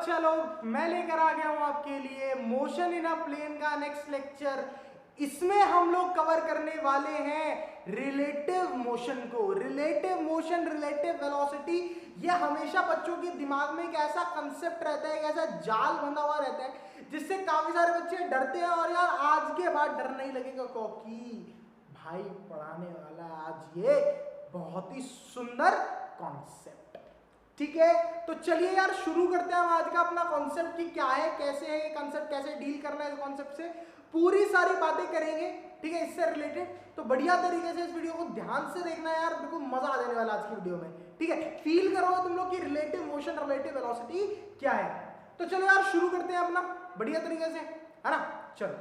बच्चा लोग, मैं लेकर आ गया हूं आपके लिए मोशन इन अ प्लेन का नेक्स्ट लेक्चर। इसमें हम लोग कवर करने वाले हैं रिलेटिव मोशन को। रिलेटिव मोशन, रिलेटिव वेलोसिटी, ये हमेशा बच्चों के दिमाग में एक ऐसा कंसेप्ट रहता है, एक ऐसा जाल बंधा हुआ रहता है जिससे काफी सारे बच्चे डरते हैं। और यार आज के बाद डर नहीं लगेगा क्योंकि भाई पढ़ाने वाला आज ये बहुत ही सुंदर कॉन्सेप्ट। ठीक है, तो चलिए यार शुरू करते हैं हम आज का अपना कॉन्सेप्ट कि क्या है, कैसे है ये कॉन्सेप्ट, कैसे डील करना है इस कॉन्सेप्ट से, पूरी सारी बातें करेंगे। ठीक है, इससे रिलेटेड। तो बढ़िया तरीके से इस वीडियो को ध्यान से देखना यार, बिल्कुल मजा आ जाने वाला आज की वीडियो में। ठीक है, फील करोगे तुम लोग कि रिलेटिव मोशन, रिलेटिव वेलोसिटी क्या है। तो चलो यार शुरू करते हैं अपना बढ़िया तरीके से, है ना। चलो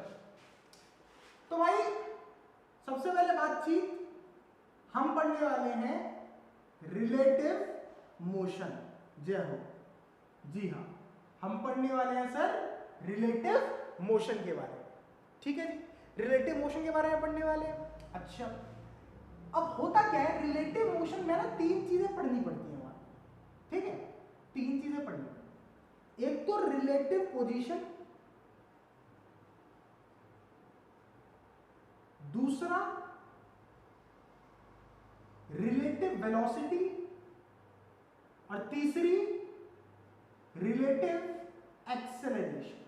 तो भाई सबसे पहले बातचीत हम पढ़ने वाले हैं रिलेटिव मोशन। जय हो। जी हाँ, हम पढ़ने वाले हैं सर रिलेटिव मोशन के बारे में। ठीक है जी, रिलेटिव मोशन के बारे में पढ़ने वाले हैं। अच्छा, अब होता क्या है, रिलेटिव मोशन में ना तीन चीजें पढ़नी पड़ती हैं हमारे। ठीक है, तीन चीजें पढ़नी पड़ती। एक तो रिलेटिव पोजीशन, दूसरा रिलेटिव वेलोसिटी, और तीसरी रिलेटिव एक्सेलरेशन।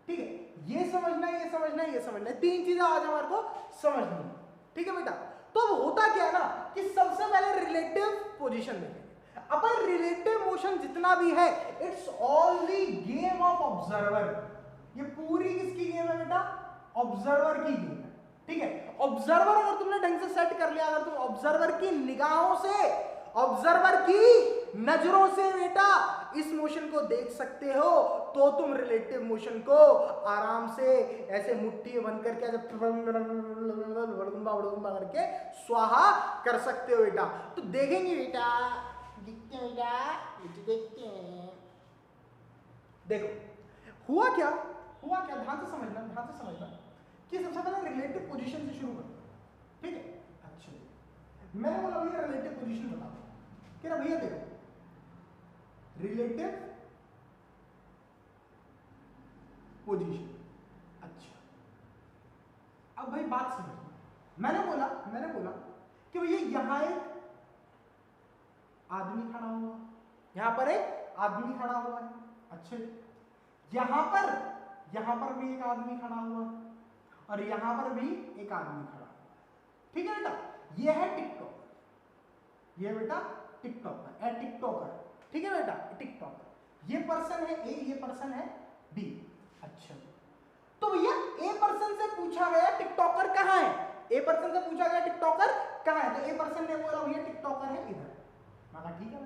ठीक है, ये समझना है, ये समझना है, ये समझना है, तीन चीजें आज हमारे को समझनी है। ठीक है बेटा, तो होता क्या है ना कि सबसे पहले रिलेटिव पोजीशन देखेंगे अपन। रिलेटिव मोशन जितना भी है it's only game of observer. ये पूरी किसकी गेम है बेटा? ऑब्जर्वर की गेम है। ठीक है, ऑब्जर्वर अगर तुमने ढंग से सेट कर लिया, अगर तुम ऑब्जर्वर की निगाहों से, ऑब्जर्वर की नजरों से बेटा इस मोशन को देख सकते हो, तो तुम रिलेटिव मोशन को आराम से ऐसे मुट्ठी बंद करके ऐसे करके स्वाहा कर सकते हो बेटा। तो देखेंगे बेटा, देखते हैं बेटा, देखते हैं। देखो हुआ क्या, हुआ क्या, ध्यान से समझना, ध्यान से समझना कि सबसे पहले रिलेटिव पोजीशन से शुरू करते हैं। ठीक है, अच्छा मैंने बोला भैया रिलेटिव पोजीशन बता दो। कह रहा भैया देखो रिलेटिव पोजीशन। अच्छा, अब भाई बात समझना। मैंने बोला कि भैया यहां एक आदमी खड़ा हुआ, यहां पर एक आदमी खड़ा हुआ है। अच्छा, यहां पर भी एक आदमी खड़ा हुआ और यहां पर भी एक आदमी खड़ा हुआ। ठीक है बेटा, ये है टिकटॉक, ये बेटा टिकटॉकर, ए टिकटॉकर। ठीक है बेटा, टिकटॉकर। ये पर्सन है ए, ये पर्सन है बी। अच्छा, तो भैया ए पर्सन से पूछा गया टिकटॉकर कहां है। ए पर्सन से पूछा गया टिकटॉकर कहां है, तो ए पर्सन ने बोला भैया टिकटॉकर है इधर। माना ठीक है।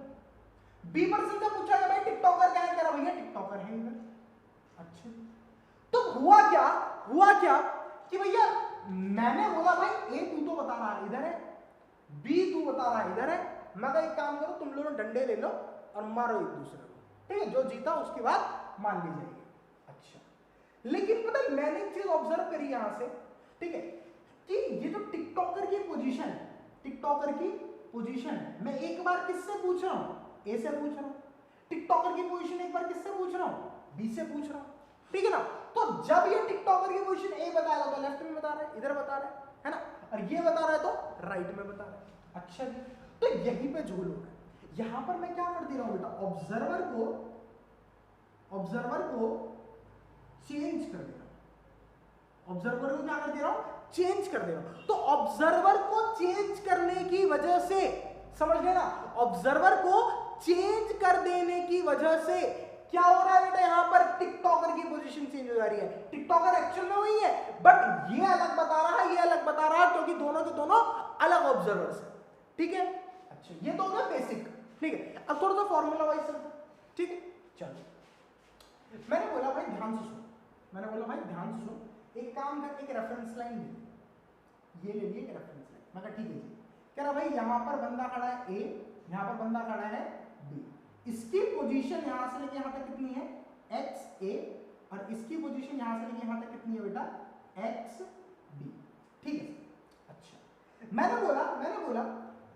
बी पर्सन से पूछा गया भाई टिकटॉकर कहां है, कह रहा भैया टिकटॉकर है इधर। अच्छा, तो हुआ क्या कि भैया मैंने बोला भाई ए तू तो बता रहा है इधर है, बी तू बता रहा है इधर है। मैं कहा एक काम करो, तुम लोग डंडे ले लो और मारो एक दूसरे को। ठीक है, जो जीता उसके बाद मान ली जाएगी। अच्छा, लेकिन पता है मैंने एक चीज ऑब्जर्व करी यहां से, ठीक है, कि ये जो टिकटॉकर की पोजीशन है, टिकटॉकर की पोजीशन है, मैं एक बार किससे पूछ रहा हूं? ए से पूछ रहा हूं। टिकटॉकर की पोजीशन एक बार किससे पूछ रहा हूं? बी से पूछ रहा हूं। ठीक है ना, तो जब ये टिकटॉकर की पोजीशन ए बता रहा है तो लेफ्ट में बता रहा है, इधर बता रहा है ना, और ये बता रहा है तो राइट में बता रहा है। अच्छा जी, तो यहीं पे झोल हो रहा है। यहां पर मैं क्या कर दे रहा हूं बेटा, ऑब्जर्वर को चेंज कर दे रहा हूं। ऑब्जर्वर को क्या कर दे रहा हूं? चेंज कर दे रहा हूं। तो ऑब्जर्वर को चेंज करने की वजह से, समझ लेना, ऑब्जर्वर को चेंज कर देने की वजह से क्या हो रहा है बेटा, यहां पर टिकटॉकर की पोजीशन चेंज हो जा रही है। टिकटॉकर एक्चुअल में वही है, बट ये अलग बता रहा है, ये अलग बता रहा है, क्योंकि दोनों के दोनों अलग ऑब्जर्वर्स हैं। ठीक है, अच्छा ये तो होगा बेसिक। ठीक है, अब थोड़ा सा फॉर्मूला वाइज चलते। ठीक है, चलो मैंने बोला भाई ध्यान से सुनो, एक काम करके एक रेफरेंस लाइन ले, ये ले लिए एक रेफरेंस लाइन। मैं कहा ठीक है जी। कह रहा भाई यहां पर बंदा खड़ा है ए, यहां पर बंदा खड़ा है बी। इसकी पोजीशन यहां से लेके यहां तक कितनी है? एक्स ए, और इसकी पोजीशन यहां से लेके यहां तक कितनी है बेटा? X b. ठीक है, अच्छा मैंने बोला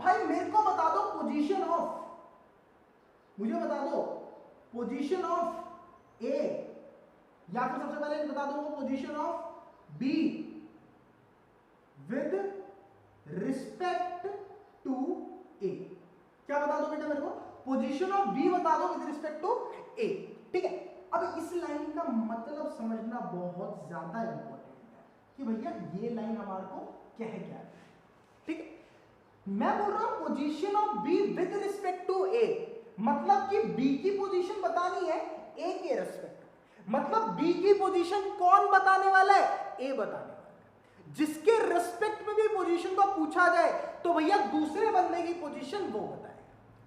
भाई मेरे को बता दो पोजीशन ऑफ, मुझे बता दो पोजीशन ऑफ ए, या फिर सबसे पहले बता दो position of B with respect to A. क्या बता दो बेटा मेरे को? पोजीशन ऑफ बी बता दो विद रिस्पेक्ट टू ए। ठीक है, अब इस लाइन का मतलब समझना बहुत ज्यादा इंपॉर्टेंट है कि भैया ये लाइन हमारे को क्या है। ठीक है, मैं बोल रहा हूं position of B with respect to A, मतलब कि बी की पोजीशन बतानी है ए के रिस्पेक्ट, मतलब बी की पोजीशन कौन बताने वाला है? ए बताने वाला है। जिसके रिस्पेक्ट में भी पोजीशन को पूछा जाए तो भैया दूसरे बंदे की पोजीशन वो बताएगा।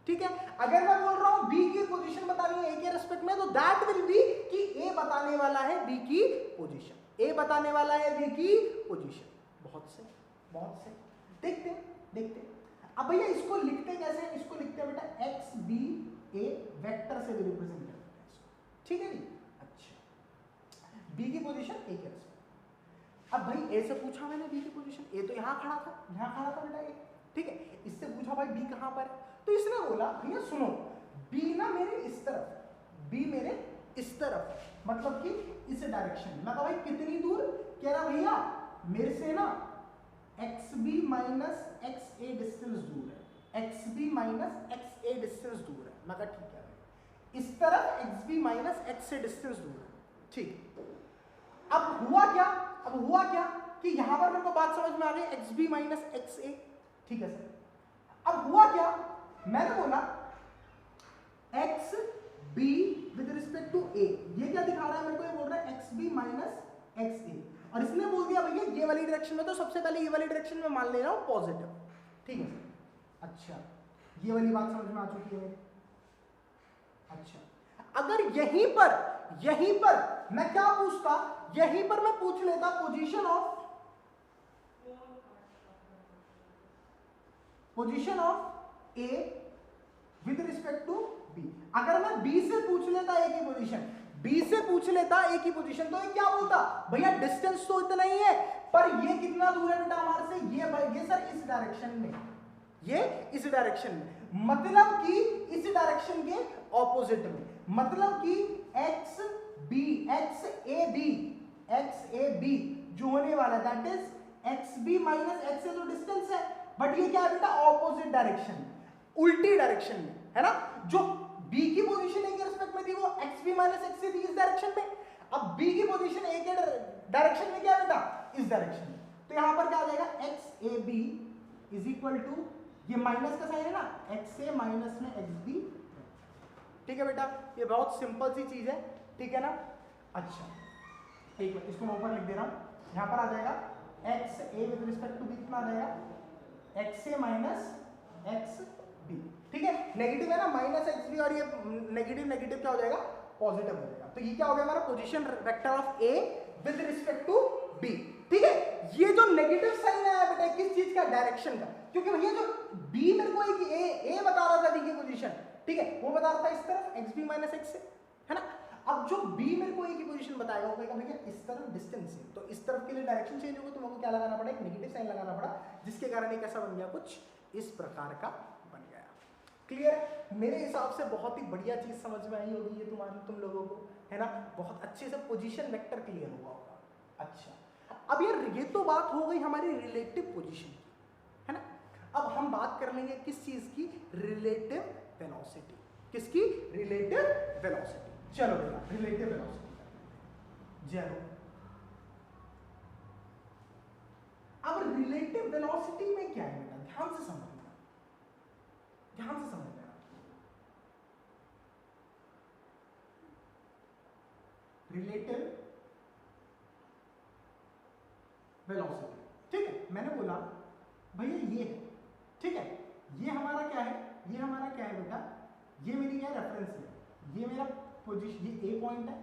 ठीक है, अगर मैं बोल रहा हूं बी की पोजीशन बतानी है ए के रिस्पेक्ट में, तो दैट विल बी कि ए बताने वाला है बी की पोजीशन, ए बताने वाला है बी की पोजीशन। बहुत से देखते अब भैया इसको लिखते कैसे हैं? इसको लिखते हैं बेटा एक्स बी ए, वेक्टर से भी रिप्रेजेंट करते हैं इसको। ठीक है जी, अच्छा बी की पोजीशन ए के रिस्पेक्ट। अब भाई ए से पूछा मैंने बी की पोजीशन, ए तो यहां खड़ा था बेटा ए। ठीक है, इससे पूछा भाई बी कहां पर है, तो इसने बोला भैया सुनो बी ना मेरे इस तरफ, बी मेरे इस तरफ, मतलब कि इस डायरेक्शन में। मैं कहा भाई कितनी दूर? कह रहा भैया मेरे से ना xb माइनस xa डिस्टेंस दूर है, xb माइनस xa डिस्टेंस दूर है। मैं कहा ठीक है भाई, इस तरफ xb माइनस xa डिस्टेंस दूर है। ठीक, अब हुआ क्या कि यहां पर मेरे को बात समझ में आ गई, xb माइनस xa। ठीक है सर, अब हुआ क्या, मैंने बोला xb with respect to a, ये क्या दिखा रहा है मेरे को? ये बोल रहा है xb माइनस xa, और इसने बोल दिया भैया ये वाली डायरेक्शन में, तो सबसे पहले ये वाली डायरेक्शन में मान ले रहा हूं पॉजिटिव। ठीक है, अच्छा ये वाली बात समझ में आ चुकी है। अच्छा अगर यहीं पर मैं क्या पूछता, यहीं पर मैं पूछ लेता position of A with respect to b. अगर मैं बी से पूछ लेता ए की पोजीशन, तो ये क्या बोलता भैया डिस्टेंस तो इतना ही है, पर ये कितना दूर है बेटा हमारे से? ये सर इस डायरेक्शन में, ये इस डायरेक्शन में, मतलब कि इस डायरेक्शन के ऑपोजिट में, मतलब कि XAB जो होने वाला है that is XB minus XA, तो डिस्टेंस है, बट ये क्या है बेटा? ऑपोजिट डायरेक्शन, उल्टी डायरेक्शन में है ना। जो B की पोजीशन ए के रिस्पेक्ट में थी वो XB माइनस XA थी इस डायरेक्शन में, अब B की पोजीशन ए के डायरेक्शन में क्या है बेटा? इस डायरेक्शन में। तो यहां पर क्या आ जाएगा? XAB इज इक्वल टू, ये माइनस का साइन है ना, XA माइनस में XB। ठीक है बेटा, ये बहुत सिंपल सी चीज है। ठीक है ना। अच्छा एक मिनट, इसको मैं ऊपर लिख दे रहा हूं, यहां पर आ जाएगा XA with respect to B कितना आ जाएगा? XA minus XB। ठीक है, नेगेटिव है ना माइनस XB, और ये नेगेटिव क्या हो जाएगा? पॉजिटिव हो जाएगा। तो ये क्या हो गया हमारा? Position vector of A with respect to B। ठीक है, ये जो नेगेटिव साइन आया बेटा किस चीज का? डायरेक्शन का, क्योंकि भैया जो B मेरे को A बता रहा था B की पोजीशन, ठीक है, वो बता रहा था इस तरफ XB माइनस XA, है ना। अब जो B मेरे को A की पोजीशन बताएगा वो कहेगा भैया इस तरफ डिस्टेंस है, तो इस तरफ के लिए डायरेक्शन चेंज होगा, तो मेरे को क्या लगाना पड़ा? एक नेगेटिव साइन लगाना पड़ा, जिसके कारण ये कैसा बन गया? कुछ इस प्रकार का बन गया। क्लियर? मेरे हिसाब से बहुत ही बढ़िया चीज समझ में आई होगी ये तुम लोगों को, है ना। बहुत अच्छे से पोजीशन वेक्टर क्लियर हुआ होगा। अच्छा अब यार ये तो बात हो गई हमारी रिलेटिव पोजीशन की, है ना। अब हम बात कर लेंगे किस चीज की? Relative velocity. किसकी? Relative velocity. चलो बेटा रिलेटिव वेलोसिटी चलो। अब रिलेटिव वेलोसिटी में क्या है बेटा? ध्यान से समझना, रिलेटिव वेलोसिटी। ठीक है, मैंने बोला भैया ये है, ठीक है, ये हमारा क्या है? बेटा ये मेरी क्या रेफरेंस है, ये मेरा पोजीशन, ये ए पॉइंट है,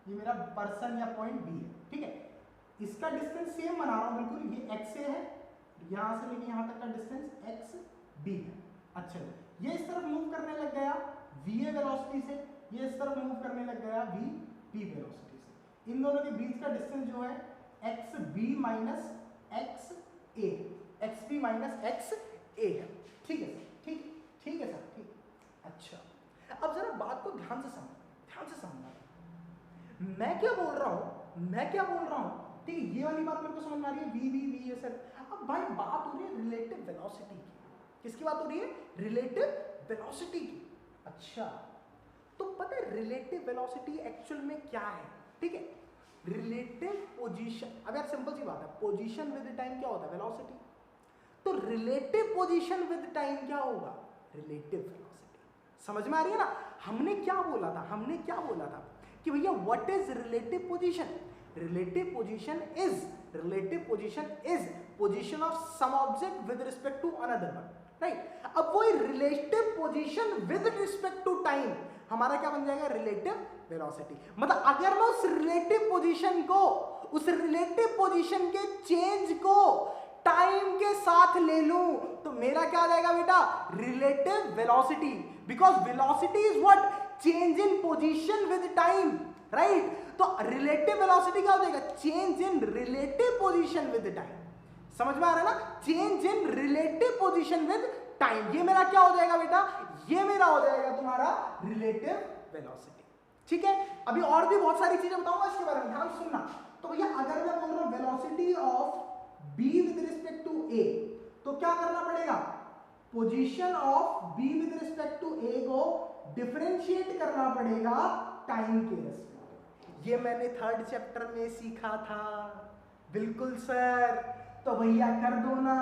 ये मेरा पर्सन या पॉइंट बी है। ठीक है, इसका डिस्टेंस सेम बना रहा हूं बिल्कुल, ये एक्स ए है, यहां से लेके यहां तक का डिस्टेंस एक्स बी है। अच्छा ये इस तरफ मूव करने लग गया वी ए वेलोसिटी से, ये इस तरफ मूव करने लग गया वी पी वेलोसिटी से। इन दोनों के बीच का डिस्टेंस जो है एक्स बी माइनस एक्स ए, एक्स बी माइनस एक्स ए है। ठीक है सर, ठीक। अच्छा अब जरा बात को ध्यान से समझना। मैं क्या बोल रहा हूं, ठीक है, ये वाली बात मेरे को समझ में आ रही है, वी ये सर। अब भाई बात हो रही है रिलेटिव वेलोसिटी की। किसकी बात हो रही है? रिलेटिव वेलोसिटी की। अच्छा, तो पता है रिलेटिव वेलोसिटी एक्चुअल में क्या है? ठीक है, रिलेटिव पोजीशन, अब यार सिंपल सी बात है, पोजीशन विद टाइम क्या होता है? वेलोसिटी। तो रिलेटिव पोजीशन विद टाइम क्या होगा? Relative velocity. समझ में आ रही है ना? हमने क्या बोला था कि भैया what is relative position? Relative position is position of some object with respect to another one, right? अब वो relative position with respect to time हमारा क्या बन जाएगा? Relative velocity. मतलब अगर मैं उस रिलेटिव पोजीशन के चेंज को टाइम के साथ ले लूं तो मेरा क्या आ जाएगा बेटा? Relative velocity. Because velocity is what? Change in position with time, right? तो रिलेटिव वेलोसिटी क्या हो जाएगा? Change in relative position with time. समझ में आ रहा है ना? Change in relative position with time, ये मेरा क्या हो जाएगा बेटा? ये मेरा हो जाएगा तुम्हारा रिलेटिव वेलोसिटी। ठीक है, अभी और भी बहुत सारी चीजें बताऊंगा इसके बारे में, ध्यान से सुनना। तो भैया अगर मैं बोल रहा हूं velocity of b with respect to a, तो क्या करना पड़ेगा? Position of b with respect to a को डिफरेंशिएट करना पड़ेगा टाइम के रेस्पेक्ट। ये मैंने 3rd चैप्टर में सीखा था। बिल्कुल सर, तो भैया कर दो ना,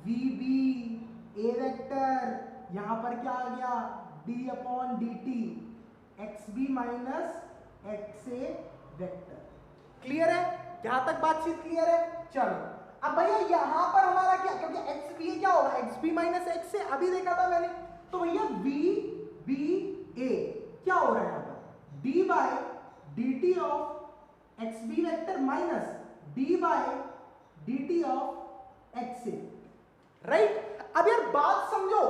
vb a वेक्टर यहां पर क्या आ गया? d upon dt xb minus xa vector. Clear है? यहां तक बातचीत क्लियर है? चलो अब भैया यहां पर हमारा क्या, क्योंकि एक्स बी क्या होगा? एक्स बी माइनस एक्स से अभी देखा था मैंने, तो भैया बी बी ए क्या हो रहा है यहां पर? D by d t of x b vector minus d by d t of x a, right? अब यार बात समझो,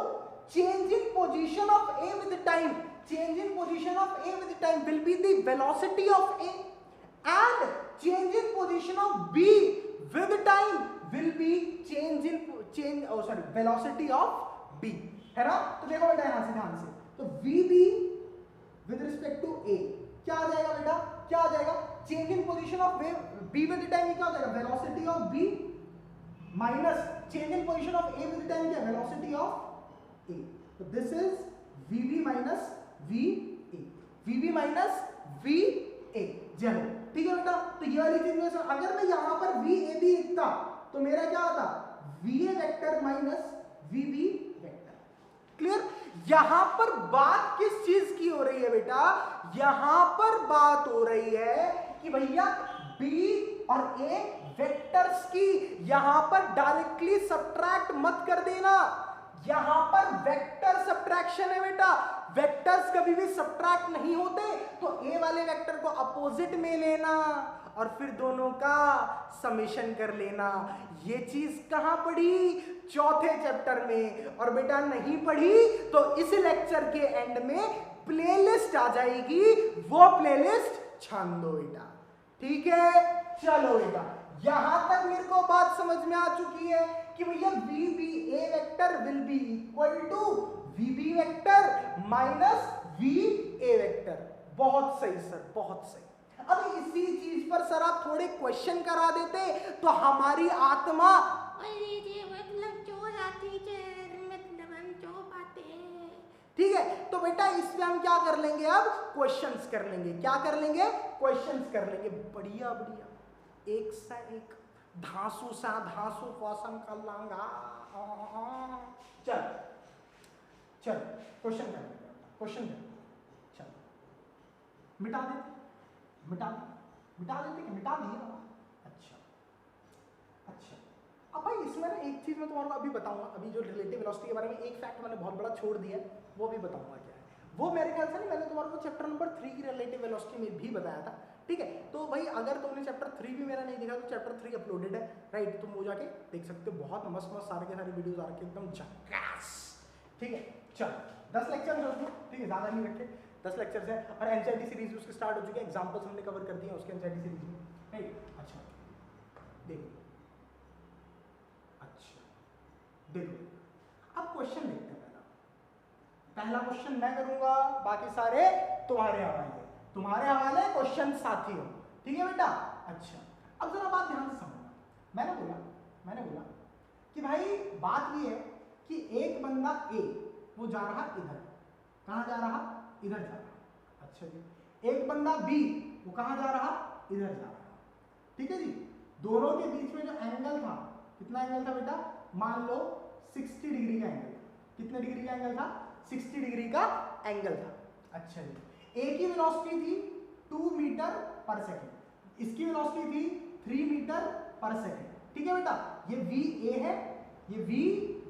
change in position of A with time, change in position of A with time will be the velocity of a, and change in position of b with time will be velocity of b, है ना? तो देखो बेटा यहां से ध्यान से, तो vb with respect to a क्या आ जाएगा बेटा? क्या आ जाएगा? change in position of b with time क्या हो जाएगा? velocity of b minus change in position of a with time क्या? velocity of a। तो this is vb minus va, चलो ठीक है बेटा। तो ये वाली चीज में अगर मैं यहां पर वी ए बी लिखता तो मेरा क्या होता? V a vector minus v b vector. Clear? यहां पर बात किस चीज की हो रही है बेटा? यहां पर बात हो रही है कि भैया बी और ए वेक्टर्स की यहां पर डायरेक्टली सब्ट्रैक्ट मत कर देना। यहां पर वेक्टर सब्ट्रैक्शन है बेटा, वेक्टर्स कभी भी सब्ट्रैक्ट नहीं होते। तो ए वाले वेक्टर को अपोजिट में लेना और फिर दोनों का समेशन कर लेना। ये चीज कहां पढ़ी? 4थे चैप्टर में। और बेटा नहीं पढ़ी तो इस लेक्चर के एंड में प्लेलिस्ट आ जाएगी, वो प्लेलिस्ट छान दो बेटा। ठीक है, चलो बेटा यहां तक मेरे को बात समझ में आ चुकी है कि भैया v b a vector will be equal to v b vector minus v a vector. बहुत सही सर, बहुत सही। अब इसी चीज पर सर आप थोड़े क्वेश्चन करा देते तो हमारी आत्मा ठीक है। तो बेटा इसमें हम क्या कर लेंगे? अब क्वेश्चंस कर लेंगे। क्या कर लेंगे? क्वेश्चंस कर लेंगे। बढ़िया बढ़िया, एक सा एक धांसू सा धांसू फौसन कर लांगा। चल चल क्वेश्चन कर लेंगे, क्वेश्चन कर। चल मिटा देते कि मिटा दिया? अच्छा अच्छा। अब भाई इसमें ना एक चीज मैं तुम्हारे को अभी बताऊंगा। अभी जो रिलेटिव वेलोसिटी के बारे में एक फैक्ट मैंने बहुत बड़ा छोड़ दिया है, वो भी बताऊंगा क्या है। वो मेरे ख्याल से नहीं, मैंने तुम्हारे को चैप्टर नंबर 3 की रिलेटिव वेलोसिटी में भी बताया था। ठीक है, तो भाई अगर तुमने चैप्टर 3 भी मेरा नहीं देखा तो चैप्टर 3 अपलोडेड है, राइट? तुम वो जाके देख सकते हो। बहुत मस्त मस्त सारे के सारे वीडियोस आ रखे एकदम झकास। ठीक है, चल 10 लेक्चर हो गए, ठीक है, ज्यादा नहीं रखे, 10 लेक्चर्स है। और एनसीईआरटी सीरीज उसके स्टार्ट हो चुकी है, एग्जांपल्स हमने कवर कर दिए हैं उसके एनसीईआरटी सीरीज में, राइट? अच्छा देखो, अच्छा देखो, अब क्वेश्चन देखते हैं। पहला क्वेश्चन मैं करूंगा, बाकी सारे तुम्हारे आएंगे। तुम्हारे हवाले क्वेश्चन साथी हो, ठीक है बेटा। अच्छा अब जरा बात ध्यान से समझना, मैंने बोला कि भाई बात ये है कि एक बंदा ए वो जा रहा इधर, कहाँ जा रहा, इधर जा रहा। अच्छा जी, एक बंदा बी वो कहाँ जा रहा, इधर जा रहा, ठीक है जी। दोनों के बीच में जो एंगल था, कितना एंगल था बेटा, मान लो 60 डिग्री का एंगल। कितने डिग्री का एंगल था, 60 डिग्री का एंगल था। अच्छा जी, ए की वेलोसिटी थी 2 मीटर पर सेकेंड, इसकी वेलोसिटी थी 3 मीटर पर सेकेंड, ठीक है बेटा। ये वी ए है, ये वी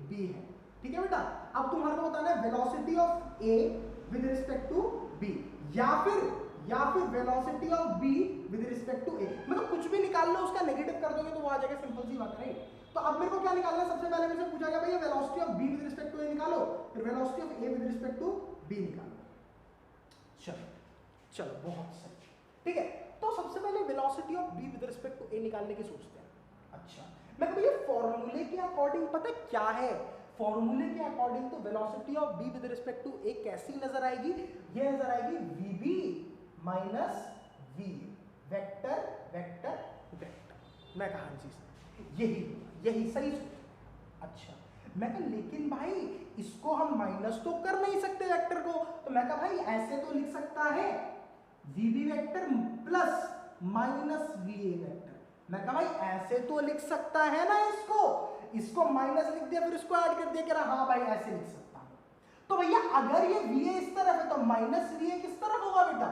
बी है, ठीक है बेटा। अब तुम्हारे को बताना है velocity of A with respect to B, या फिर velocity of B with respect to A. मतलब कुछ भी निकाल लो, उसका नेगेटिव कर दोगे तो वो आ जाएगा, सिंपल सी बात है। तो अब मेरे को क्या निकालना है, सबसे पहले मेरे से पूछा गया भैया velocity of B with respect to A निकालो, फिर velocity of A with respect to B निकालो। चलो बहुत सही, ठीक है। तो सबसे पहले velocity of B with respect to A निकालने की सोचते हैं। अच्छा मैं भैया फॉर्मूले के अकॉर्डिंग पता क्या है, फॉर्मूले के अकॉर्डिंग तो velocity of B with respect to A कैसी नजर आएगी, ये नजर आएगी V B minus V, vector vector vector. मैं कहा चीज यही सही सोच। अच्छा मैं कहा लेकिन भाई इसको हम माइनस तो कर नहीं सकते वेक्टर को, तो मैं कहा भाई ऐसे तो लिख सकता है V B vector plus minus V A vector. मैं कहा भाई ऐसे तो लिख सकता है ना, इसको माइनस लिख दिया फिर इसको ऐड कर दिया, कह रहा हाँ भाई ऐसे लिख सकता हूं। तो भैया अगर ये वीए इस तरफ है तो माइनस वीए किस तरफ होगा बेटा,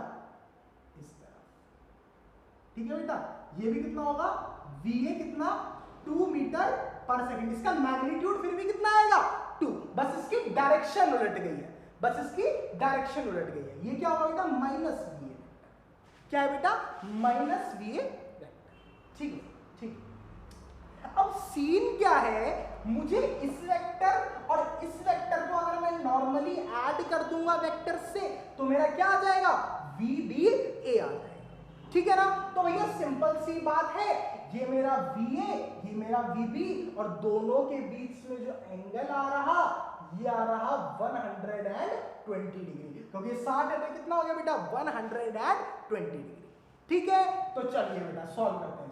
इस तरफ, ठीक है बेटा। ये भी कितना होगा, वीए कितना 2 मीटर पर सेकेंड, इसका मैग्नीट्यूड फिर भी कितना आएगा 2, बस इसकी डायरेक्शन उलट गई है, ये क्या होगा बेटा माइनस वीए, क्या है बेटा माइनस वीए वेक्टर, ठीक है। अब सीन क्या है, मुझे इस वेक्टर और इस वेक्टर को अगर मैं नॉर्मली ऐड कर दूंगा वेक्टर से तो मेरा क्या आ जाएगा, वी बी ए आ जाएगा, ठीक है ना। तो भैया सिंपल सी बात है, ये मेरा वी ए, ये मेरा वी बी, और दोनों के बीच में जो एंगल आ रहा ये आ रहा 120 डिग्री, क्योंकि 60 है तो कितना हो गया बेटा 120 डिग्री, ठीक है। तो चलिए बेटा सॉल्व करते हैं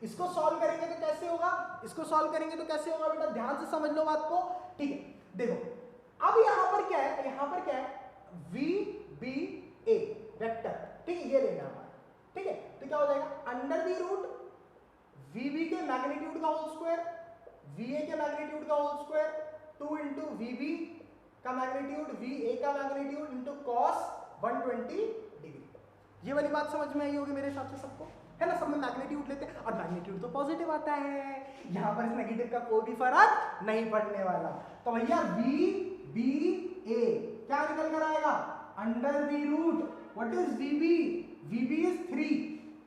इसको सॉल्व करेंगे तो कैसे होगा, बेटा ध्यान से समझ लो बात को, ठीक है। देखो अब यहां पर क्या है, वी बी ए वेक्टर, ठीक है, ये लेना हमारा, ठीक है। तो क्या हो जाएगा under the root v b के मैग्नीट्यूड का होल स्क्वायर, वी ए के मैग्नीट्यूड का whole square, 2 into v b का मैग्नीट्यूड, वी ए का मैग्नीट्यूड इंटू कॉस 120 डिग्री। ये वाली बात समझ में आई होगी मेरे हिसाब से सबको, है ना। सब में मैग्नीट्यूड लेते हैं और मैग्नीट्यूड तो पॉजिटिव आता है, यहां पर इस नेगेटिव का कोई भी फर्क नहीं पड़ने वाला। तो भैया वी बी ए क्या निकल कर आएगा, under the root what is v b is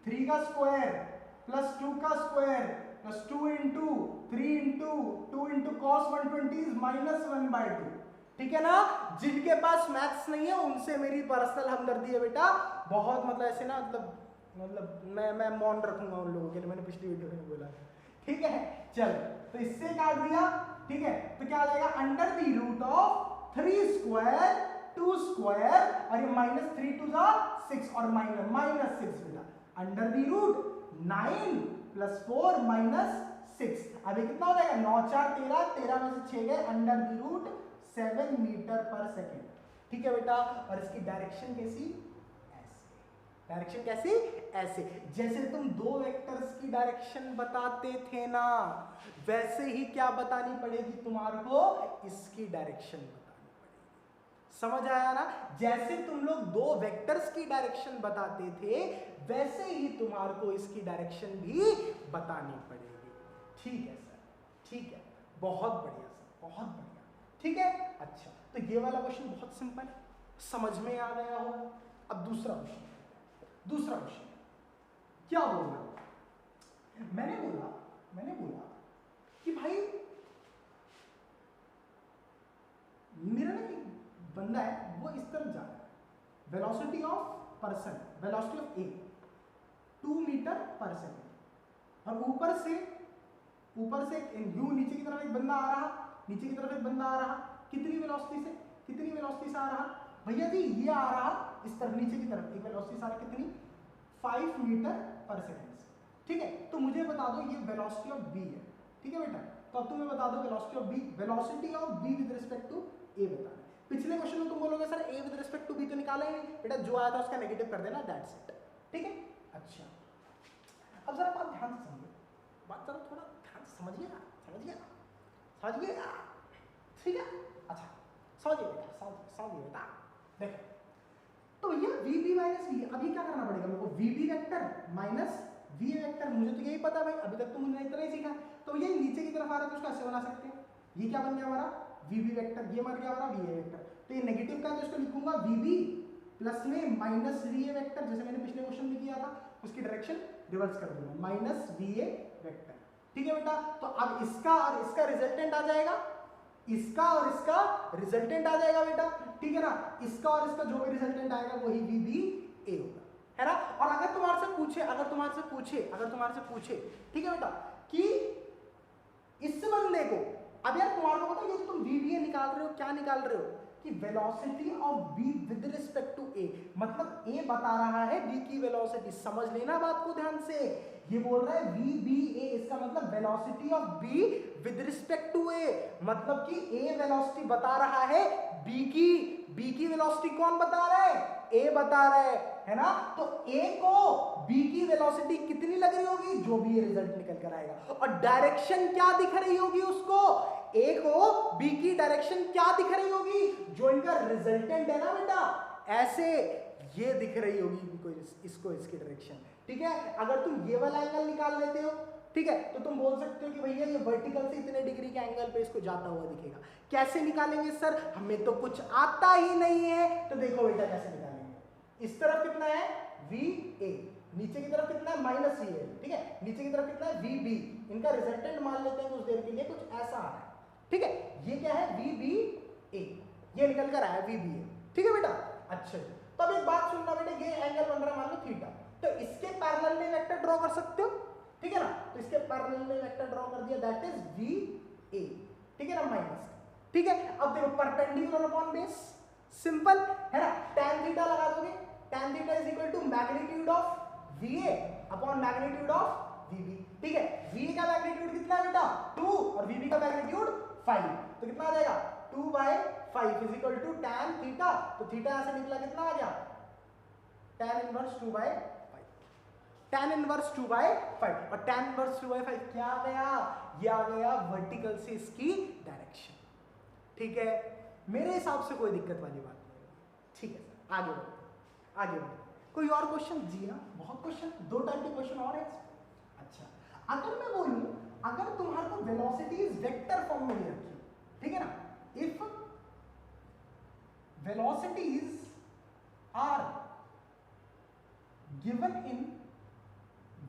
3 का स्क्वायर प्लस 2 का square plus 2 into 3 into 2 into cos 120 is -1/2, ठीक है ना। जिनके पास मैथ्स नहीं है उनसे मेरी पर्सनल हमदर्दी है बेटा, बहुत मतलब ऐसे ना मतलब मैं मौन रखूंगा उन लोगों के लिए, मैंने पिछली वीडियो में बोला, ठीक है। चल तो इससे काट दिया, ठीक है। तो क्या आ जाएगा under the root of 3 square 2 square और ये -3 2 6 और -6 बेटा, अंडर दी रूट 9 + 4 -6, अभी कितना हो जाएगा 9 4 13 में से 6 गए, अंडर दी रूट 7 मीटर पर सेकेंड, ठीक है बेटा। और इसकी डायरेक्शन कैसी, ऐसे जैसे तुम दो वेक्टर्स की डायरेक्शन बताते थे ना, वैसे ही क्या बतानी पड़ेगी तुम्हारे को, इसकी डायरेक्शन बतानी पड़ेगी, समझ आया ना। जैसे तुम लोग दो वेक्टर्स की डायरेक्शन बताते थे वैसे ही तुम्हारे को इसकी डायरेक्शन भी बतानी पड़ेगी, ठीक है सर, ठीक है, बहुत बढ़िया सर, बहुत बढ़िया, ठीक है। अच्छा तो ये वाला क्वेश्चन बहुत सिंपल है, समझ में आ गया हो। अब दूसरा क्वेश्चन क्या बोला, मैंने बोला कि भाई मेरा ना एक बंदा है वो इस तरफ जा रहा है, वेलोसिटी ऑफ ए 2 मीटर पर सेकेंड, और ऊपर से यू नीचे की तरफ एक बंदा आ रहा, कितनी वेलोसिटी से आ रहा भैया जी ये आ रहा इस तरफ नीचे की तरफ, एक वेलोसिटी सारा कितनी 5 मीटर पर सेकंड, ठीक है। तो मुझे बता दो ये वेलोसिटी ऑफ बी है, ठीक है बेटा। तो अब तुम्हें बता दो velocity of B, velocity of B with respect to A बताना। पिछले क्वेश्चन में तुम बोलोगे sir A with respect to B तो निकाला ही नहीं बेटा, जो आया था उसका नेगेटिव कर देना, दैट्स इट, ठीक है। अच्छा अब जरा बात ध्यान से समझो, बात जरा थोड़ा ध्यान से समझिएगा, समझिएगा, ठीक है। अच्छा समझिए बेटा, देखो तो ये VB माइनस V, अभी क्या करना पड़ेगा मेरे को, VB vector minus VA vector, मुझे तो यही पता भाई, अभी तक तो मुझे इतना ही सीखा। तो ये नीचे की तरफ आ रहा है तो उसको ऐसे बना सकते हैं, ये क्या बन गया हमारा VB वेक्टर, ये बन गया हमारा VA वेक्टर। तो ये नेगेटिव का तो इसको लिखूंगा VB प्लस में माइनस VA वेक्टर, जैसे मैंने पिछले क्वेश्चन में किया था, उसकी डायरेक्शन रिवर्स कर दूंगा, माइनस VA वेक्टर, ठीक है बेटा। तो अब इसका और इसका रिजल्टेंट आ जाएगा, इसका और इसका रिजल्टेंट आ जाएगा बेटा, ठीक है ना। इसका और इसका जो भी रिजल्टेंट आएगा वही VBA होगा, है ना। और अगर तुम्हारे से पूछे ठीक है बेटा कि इस बंदे को, अब यार तुम्हारे को पता है ये जो तुम VBA निकाल रहे हो, क्या निकाल रहे हो कि velocity of B with respect to A, मतलब A बता रहा है B की वेलोसिटी, समझ लेना बात को ध्यान से। ये बोल रहा है VBA, इसका मतलब velocity of B with respect to A, मतलब कि A वेलोसिटी बता रहा है B की वेलोसिटी कौन बता रहा है, A बता रहा है ना। तो A को B की वेलोसिटी कितनी लग रही होगी, जो भी ये रिजल्ट निकल कर आएगा, और डायरेक्शन क्या दिख रही होगी उसको, A को B की डायरेक्शन क्या दिख रही होगी, जो इनका रिजल्टेंट है ना बेटा, ऐसे ये दिख रही होगी इनको, इसको इसकी डायरेक्शन, ठीक है। अगर तुम ये वाला एंगल निकाल लेते हो, ठीक है, तो तुम बोल सकते हो कि भैया ये वर्टिकल से इतने डिग्री के एंगल पे इसको जाता हुआ दिखेगा। कैसे निकालेंगे सर, हमें तो कुछ आता ही नहीं है। तो देखो बेटा कैसे निकालेंगे, इस तरफ कितना है VA, नीचे की तरफ कितना है माइनस VA, ठीक है, नीचे की तरफ कितना है VB, इनका रिजल्टेंट मान लेते हैं कुछ देर के लिए, कुछ ऐसा आ रहा है, ठीक है। ये क्या है VBA, ये निकल कर आया VBA, ठीक है बेटा। अच्छा तो अब एक बात सुनना बेटा, ये एंगल बन रहा है मान लो थीटा, तो इसके पैरेलल में वेक्टर ड्रॉ कर सकते हो, ठीक है ना। तो इसके पैरेलल में वेक्टर ड्रॉ कर दिया, दैट इज VA, ठीक है ना, माइनस, ठीक है। अब देखो परपेंडिकुलर अपॉन बेस, सिंपल है ना, tan थीटा लगा दोगे, tan theta is equal to magnitude of VA upon magnitude of VB, ठीक है। VA का मैग्नीट्यूड कितना है बेटा 2 और VB का मैग्नीट्यूड 5, तो कितना आ जाएगा 2/5 is equal to tan theta, तो थीटा यहां से निकला कितना आ गया tan इनवर्स 2/5, tan इनवर्स 2/5, और tan इनवर्स 2/5 क्या आ गया, ये आ गया वर्टिकल से इसकी डायरेक्शन, ठीक है। मेरे हिसाब से कोई दिक्कत वाली बात नहीं है, ठीक है सर। आगे बढ़ो, कोई और क्वेश्चन, जी हाँ बहुत क्वेश्चन, 2 टाइप के क्वेश्चन और है। अच्छा अगर मैं बोलूं, अगर तुम्हारे को वेलोसिटीज वेक्टर फॉर्म में दे रखी, ठीक है ना, if velocities are given in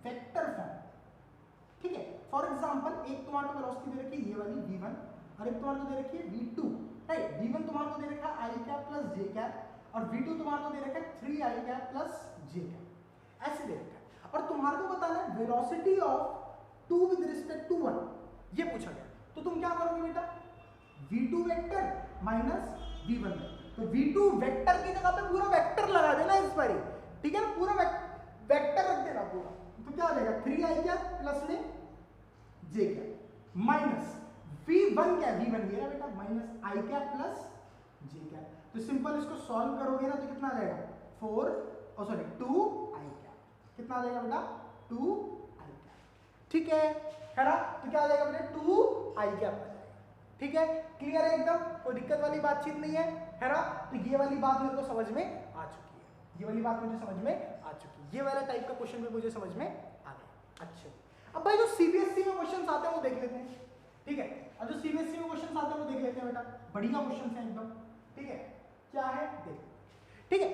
vector form, ठीक है। फॉर एग्जांपल एक तुम्हारे को वेलोसिटी दे रखी है ये वाली V1 और एक तुम्हारे को दे रखी है V2, राइट। V1 तुम्हारे को दे रखा है i cap plus j cap और V2 तुम्हारे को दे रखा है 3i cap plus j cap, ऐसे दे रखा है। और तुम्हारे को बताना है velocity of 2 with respect to 1, ये पूछा गया। तो तुम क्या करोगे बेटा, V2 vector minus V1 vector, तो V2 वेक्टर की जगह पे पूरा वेक्टर लगा देना इस पर, ठीक है, पूरा वेक्टर रख देना पूरा, तो क्या आ जाएगा 3i कैप प्लस में j कैप माइनस V1 क्या, V1 ये रहा बेटा minus i cap plus j cap. तो सिंपल इसको सॉल्व करोगे ना तो कितना आ जाएगा 2i कैप, कितना आ जाएगा बेटा 2i कैप, ठीक है ना। तो क्या आ जाएगा बेटा 2i कैप आ जाएगा, ठीक है। क्लियर है एकदम, कोई दिक्कत वाली बातचीत नहीं है ना। तो ये वाली बात मेरे को समझ में आ चुकी है, ये वाली बात मुझे समझ में आ चुकी है, ये वाला टाइप का क्वेश्चन भी मुझे समझ में आ गया। अच्छा अब भाई जो सीबीएसई में क्वेश्चन आते हैं वो देख लेते हैं, ठीक है। अब जो सीबीएसई में क्वेश्चन आते हैं वो देख लेते हैं बेटा, बढ़िया क्वेश्चन है एकदम, ठीक है। क्या है देख, ठीक है।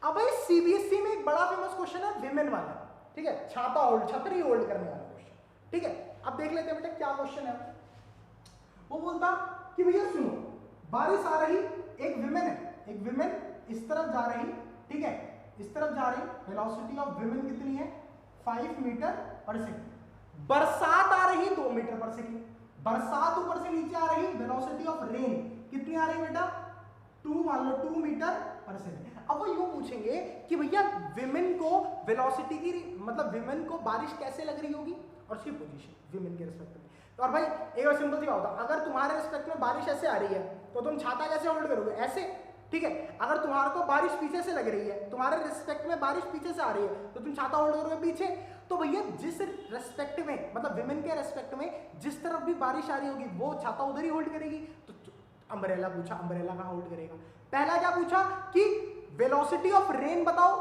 अब भाई सीबीएसई में एक बड़ा फेमस क्वेश्चन है विमेन वाला, ठीक है, छतरी होल्ड करने वाला क्वेश्चन, ठीक है। अब देख लेते हैं बेटा क्या क्वेश्चन है। वो बोलता कि भैया सुनो, बारिश आ रही, एक विमेन है, एक विमेन इस तरफ जा रही, ठीक है, इस तरफ जा रही, वेलोसिटी ऑफ विमेन कितनी है 5 मीटर पर सेकंड। बरसात आ रही 2 मीटर पर सेकंड, बरसात ऊपर से नीचे आ रही, वेलोसिटी ऑफ रेन कितनी आ रही बेटा 2 मान लो 2 मीटर पर सेकेंड। अब वो यूं पूछेंगे कि भैया विमेन को वेलोसिटी की मतलब विमेन को बारिश कैसे लग रही होगी और उसकी पोजीशन विमेन के रिस्पेक्ट में। तो और भाई एक बार सिंपल सी बात होता, अगर तुम्हारे रिस्पेक्ट में बारिश ऐसे आ रही है तो तुम छाता कैसे होल्ड करोगे, ऐसे, ठीक है। अगर तुम्हारे को बारिश पीछे से लग रही है, तुम्हारे रिस्पेक्ट में बारिश पीछे से आ रही है तो तुम छाता होल्ड करोगे पीछे। तो भैया जिस रेस्पेक्ट में मतलब विमेन के रेस्पेक्ट में जिस तरफ भी बारिश आ रही होगी वो छाता उधर ही होल्ड करेगी। तो अम्ब्रेला पूछा, अम्ब्रेला कहाँ होल्ड करेगा। पहला क्या पूछा कि वेलोसिटी ऑफ रेन बताओ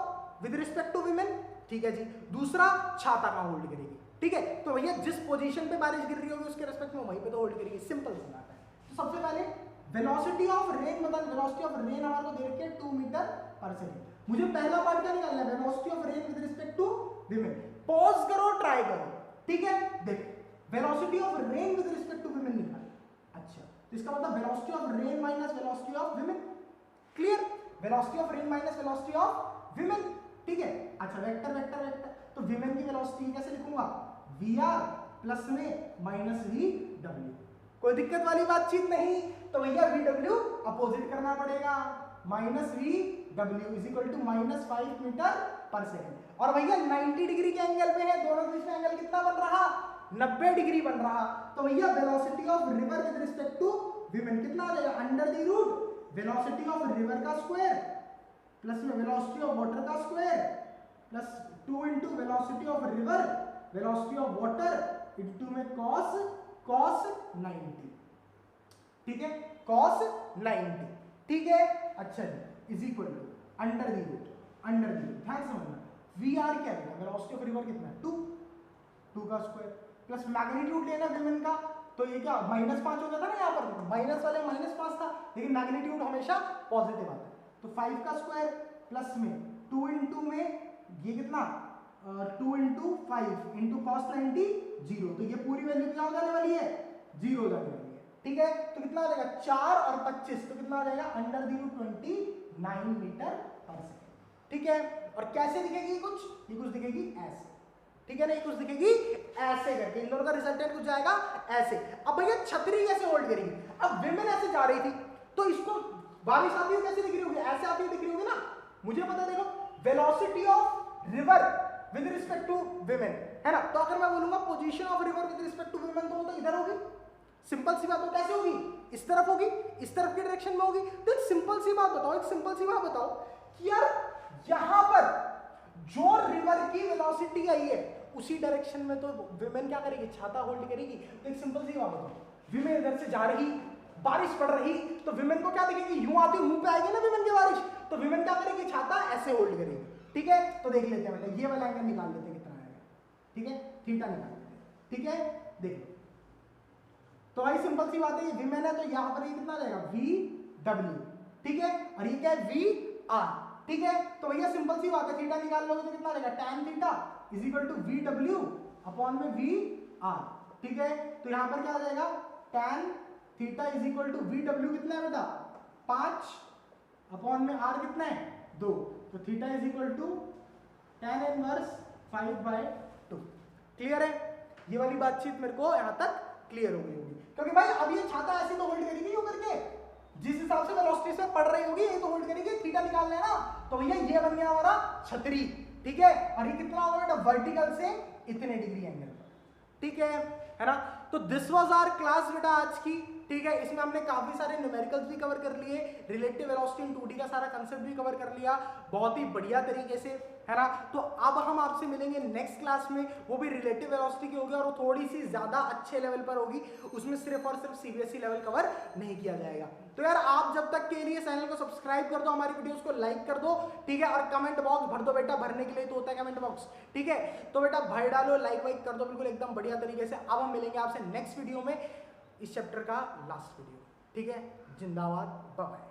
विद रिस्पेक्ट टू विमेन, ठीक है जी। दूसरा छाता कहाँ होल्ड करेगी, ठीक है। तो भैया जिस पोजीशन पे बारिश गिर रही होगी उसके रिस्पेक्ट में वहीं पे तो होल्ड करेगी, सिंपल सी बात है। तो सबसे पहले वेलोसिटी ऑफ रेन मतलब वेलोसिटी ऑफ रेन हमारे को दे रखी है 2 मीटर पर सेकंड। मुझे पहला पार्ट क्या निकालना है, velocity of rain with respect to women. Pause करो, ट्राई करो, ठीक है। देखो velocity of rain with respect to women निकाल। अच्छा, तो इसका मतलब velocity of rain minus velocity of women, clear. Velocity of rain minus velocity of women, ठीक है। अच्छा वेक्टर वेक्टर वेक्टर, तो विमेन की वेलोसिटी कैसे लिखूंगा, वी आर प्लस में माइनस वी डब्ल्यू। कोई दिक्कत वाली बातचीत नहीं। तो भैया वी डब्ल्यू अपोजिट करना पड़ेगा, माइनस वी डब्ल्यू is equal to minus 5 metre पर सेकेंड। और भैया 90 डिग्री के एंगल पे है, दोनों के बीच में एंगल कितना बन रहा, 90 डिग्री बन रहा। तो भैया velocity of river with respect to women कितना आ जाएगा, under the root velocity of river का स्क्वायर प्लस में वेलोसिटी ऑफ वाटर का square plus 2 into velocity of river velocity of water into में cos 90, ठीक है, cos 90, ठीक है। अच्छा G is equal to under the root ध्यान समझना, वी आर क्या है, वेलोसिटी ऑफ रिवर कितना है 2 का स्क्वायर प्लस मैग्नीट्यूड लेना विमेन का, तो ये क्या -5 हो गया था ना, यहाँ पर माइनस वाले -5 था, लेकिन मैग्नीट्यूड हमेशा पॉजिटिव आता है। तो 5 का स्क्वायर प्लस में 2 इंटू में ये कितना 2 इंटू 5 इंटू कॉस 90 0, तो ये पूरी वैल्यू क्या हो जाने वाली है, 0 हो जाने वाली है, ठीक है। तो कितना आ जाएगा 4 और 25, तो कितना आ जाएगा अंडर द रूट 29 मीटर पर सेकेंड, ठीक है। और कैसे दिखेगी कुछ, ये कुछ दिखेगी ऐसे, ठीक है ना, ये कुछ दिखेगी ऐसे करके, इन दोनों का रिजल्टेंट कुछ जाएगा ऐसे। अब भैया छतरी कैसे होल्ड करेगी, अब विमेन ऐसे जा रही थी तो इसको बारिश आती हुई कैसे दिख रही होगी, ऐसे आती हुई दिख रही होगी ना, मुझे पता, देखो velocity of river with respect to women है ना, तो अगर मैं बोलूंगा position of river with respect to women तो वो तो इधर होगी, सिंपल सी बात। तो कैसे होगी, इस तरफ होगी, इस तरफ की डायरेक्शन में होगी। तो एक सिंपल सी बात बताओ, एक सिंपल सी बात बताओ कि यार यहां पर जो रिवर की वेलोसिटी आई है उसी डायरेक्शन में तो विमेन क्या करेगी, छाता होल्ड करेगी। तो एक सिंपल सी बात बताओ, विमेन इधर से जा रही, बारिश पड़ रही, तो विमेन को क्या दिखेगी, यूं आती मुंह पे आएगी ना विमेन की बारिश, तो विमेन क्या करेगी, छाता ऐसे होल्ड करेगी, ठीक है। तो देख लेते हैं, मतलब ये वाला एंगल निकाल लेते हैं कितना आएगा, ठीक है, थीटा निकाल लेते हैं, ठीक है। देखो तो भाई सिंपल सी बात है, ये विमेन है तो यहाँ पर ये कितना आ जाएगा वी डब्ल्यू, ठीक है, और ये क्या है वी आर, ठीक है। तो भैया सिंपल सी बात है, थीटा निकाल लोगे तो कितना आ जाएगा tan theta is equal to v डब्ल्यू अपॉन में वी आर, ठीक है। तो यहाँ पर क्या आ जाएगा tan theta is equal to v डब्ल्यू कितना है बेटा 5 अपॉन में आर कितना है 2, तो theta is equal to tan inverse 5/2। Clear है, ये वाली बातचीत मेरे को यहाँ तक क्लियर हो गई होगी, क्योंकि भाई अब ये छाता ऐसे तो होल्ड करेगी यूं करके, जिस हिसाब से वेलोसिटी से पड़ रही होगी ये तो होल्ड करेगी, थीटा निकालना है ना, तो भैया ये बन गया हमारा छतरी, ठीक है। और ये कितना होगा बेटा वर्टिकल से इतने डिग्री एंगल पर, ठीक है ना। तो दिस वाज आवर क्लास बेटा आज की, ठीक है। इसमें हमने काफी सारे न्यूमेरिकल्स भी कवर कर लिए, रिलेटिव वेलोसिटी इन 2D का सारा कंसेप्ट भी कवर कर लिया बहुत ही बढ़िया तरीके से, है ना। तो अब हम आपसे मिलेंगे नेक्स्ट क्लास में, वो भी रिलेटिव वेलोसिटी की होगी और वो थोड़ी सी ज्यादा अच्छे लेवल पर होगी, उसमें सिर्फ और सिर्फ सीबीएसई लेवल कवर नहीं किया जाएगा। तो यार आप जब तक के लिए चैनल को सब्सक्राइब कर दो, हमारी वीडियोस को लाइक कर दो, ठीक है, और कमेंट बॉक्स भर दो बेटा, भरने के लिए तो होता है कमेंट बॉक्स, ठीक है। तो बेटा भर डालो, लाइक वाइक कर दो बिल्कुल एकदम बढ़िया तरीके से। अब हम मिलेंगे आपसे नेक्स्ट वीडियो में, इस चैप्टर का लास्ट वीडियो, ठीक है। जिंदाबाद, बाय बाय।